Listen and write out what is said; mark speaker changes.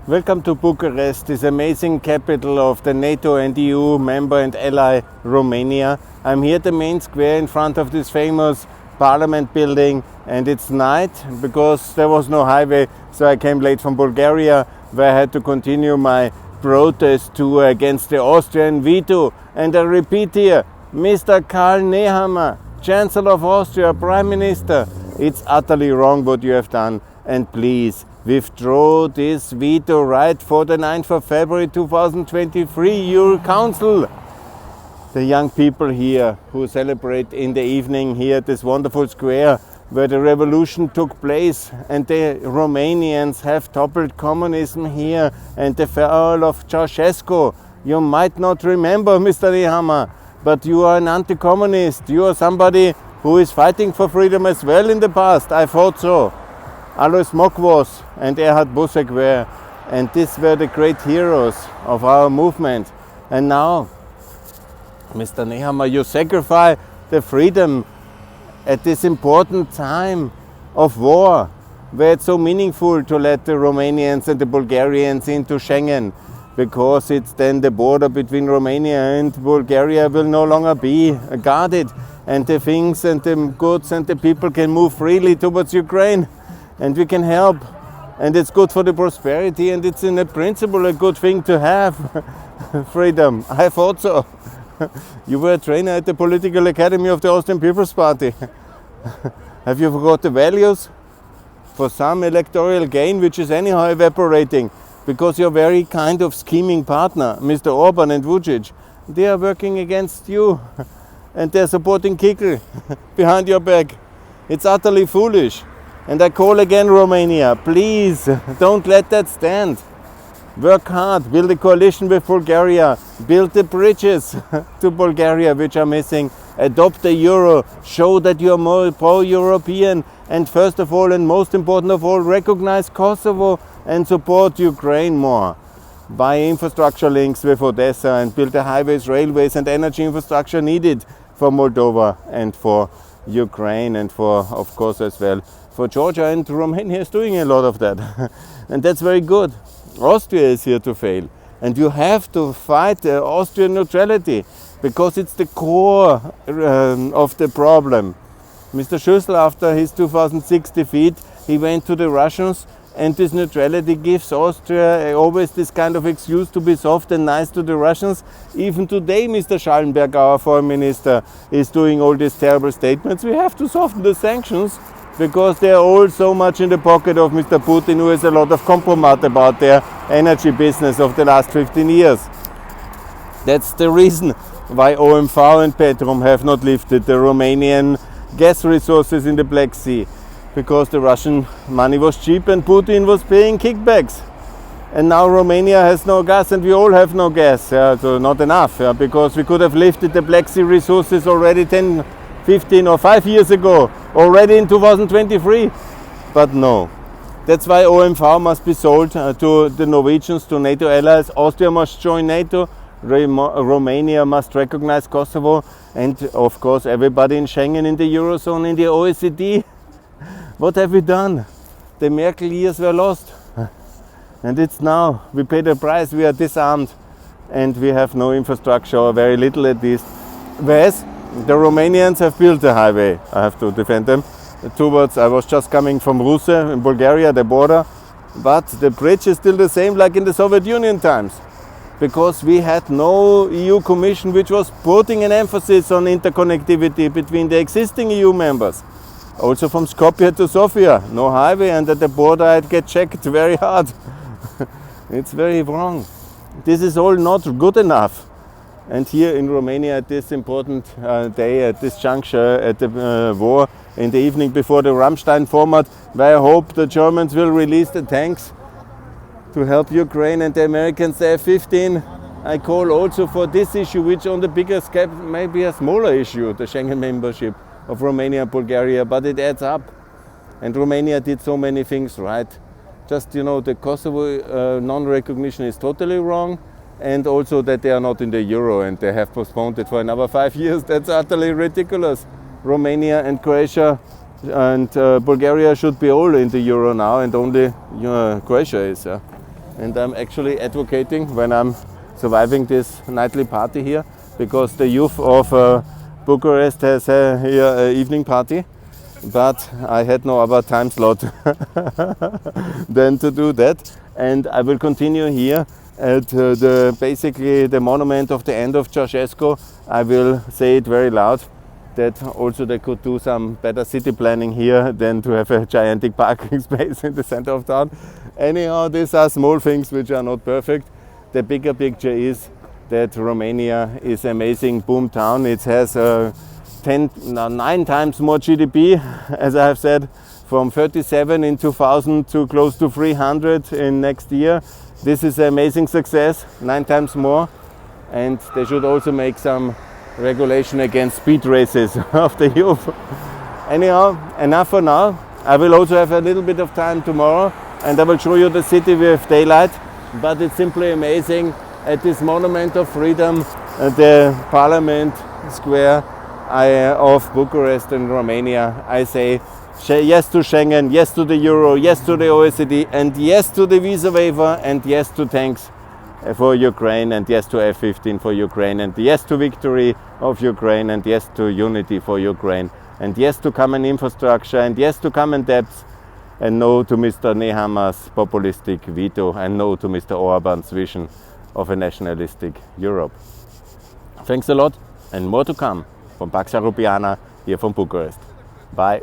Speaker 1: Welcome to Bucharest, this amazing capital of the NATO and EU member and ally Romania. I'm here at the main square in front of this famous parliament building, and it's night because there was no highway, so I came late from Bulgaria, where I had to continue my protest tour against the Austrian Veto. And I repeat here, Mr. Karl Nehammer, Chancellor of Austria, Prime Minister, it's utterly wrong what you have done, and please withdraw this veto right for the 9th of February 2023 Euro Council. The young people here who celebrate in the evening here at this wonderful square where the revolution took place, and the Romanians have toppled communism here, and the fall of Ceausescu. You might not remember, Mr. Nehammer, but you are an anti-communist. You are somebody who is fighting for freedom as well in the past. I thought so. Alois Mokwas and Erhard Busek were, and these were the great heroes of our movement. And now, Mr. Nehammer, you sacrifice the freedom at this important time of war, where it's so meaningful to let the Romanians and the Bulgarians into Schengen, because it's then the border between Romania and Bulgaria will no longer be guarded, and the things and the goods and the people can move freely towards Ukraine. And we can help, and it's good for the prosperity, and it's in a principle a good thing to have freedom. I thought so. You were a trainer at the Political Academy of the Austrian People's Party. Have you forgot the values? For some electoral gain, which is anyhow evaporating, because your very kind of scheming partner, Mr. Orban and Vucic, they are working against you, and they're supporting Kickel behind your back. It's utterly foolish. And I call again Romania, please don't let that stand. Work hard, build a coalition with Bulgaria, build the bridges to Bulgaria which are missing, adopt the euro, show that you are more pro-European, and first of all and most important of all, recognize Kosovo and support Ukraine more. Buy infrastructure links with Odessa and build the highways, railways and energy infrastructure needed for Moldova and for Ukraine, and for, of course, as well for Georgia, and Romania is doing a lot of that. And that's very good. Austria is here to fail, and you have to fight Austrian neutrality, because it's the core of the problem. Mr. Schüssel, after his 2006 defeat, he went to the Russians, and this neutrality gives Austria always this kind of excuse to be soft and nice to the Russians. Even today, Mr. Schallenberg, our foreign minister, is doing all these terrible statements. We have to soften the sanctions, because they are all so much in the pocket of Mr. Putin, who has a lot of compromise about their energy business of the last 15 years. That's the reason why OMV and Petrom have not lifted the Romanian gas resources in the Black Sea, because the Russian money was cheap and Putin was paying kickbacks. And now Romania has no gas, and we all have no gas, so not enough, because we could have lifted the Black Sea resources already 10, 15 or 5 years ago, already in 2023, but no. That's why OMV must be sold to the Norwegians, to NATO allies. Austria must join NATO, Romania must recognize Kosovo, and of course everybody in Schengen, in the Eurozone, in the OECD. What have we done? The Merkel years were lost, and it's now, we pay the price, we are disarmed, and we have no infrastructure, or very little at least. Whereas the Romanians have built a highway, I have to defend them, towards, I was just coming from Ruse in Bulgaria, the border, but the bridge is still the same like in the Soviet Union times, because we had no EU Commission which was putting an emphasis on interconnectivity between the existing EU members. Also from Skopje to Sofia, no highway, and at the border I'd get checked very hard. It's very wrong. This is all not good enough. And here in Romania, at this important day, at this juncture, at the war, in the evening before the Rammstein format, where I hope the Germans will release the tanks to help Ukraine, and the Americans, the F-15, I call also for this issue, which on the bigger scale may be a smaller issue, the Schengen membership of Romania and Bulgaria, but it adds up. And Romania did so many things right. Just, the Kosovo non-recognition is totally wrong. And also that they are not in the euro, and they have postponed it for another 5 years. That's utterly ridiculous. Romania and Croatia and Bulgaria should be all in the euro now, and only Croatia is. and I'm actually advocating when I'm surviving this nightly party here, because the youth of Bucharest has here an evening party, but I had no other time slot than to do that, and I will continue here at basically the monument of the end of Ceausescu. I will say it very loud that also they could do some better city planning here than to have a gigantic parking space in the center of town. Anyhow, these are small things which are not perfect. The bigger picture is that Romania is an amazing boom town. It has 9 times more GDP, as I have said, from 37 in 2000 to close to 300 in next year. This is an amazing success, 9 times more, and they should also make some regulation against speed races of the youth. Anyhow, enough for now. I will also have a little bit of time tomorrow, and I will show you the city with daylight, but it's simply amazing. At this monument of freedom, the Parliament Square of Bucharest and Romania, I say yes to Schengen, yes to the Euro, yes to the OECD, and yes to the visa waiver, and yes to tanks for Ukraine, and yes to F-15 for Ukraine, and yes to victory of Ukraine, and yes to unity for Ukraine, and yes to common infrastructure, and yes to common debts, and no to Mr. Nehammer's populistic veto, and no to Mr. Orban's vision of a nationalistic Europe. Thanks a lot, and more to come from Pax Europiana here from Bucharest. Bye.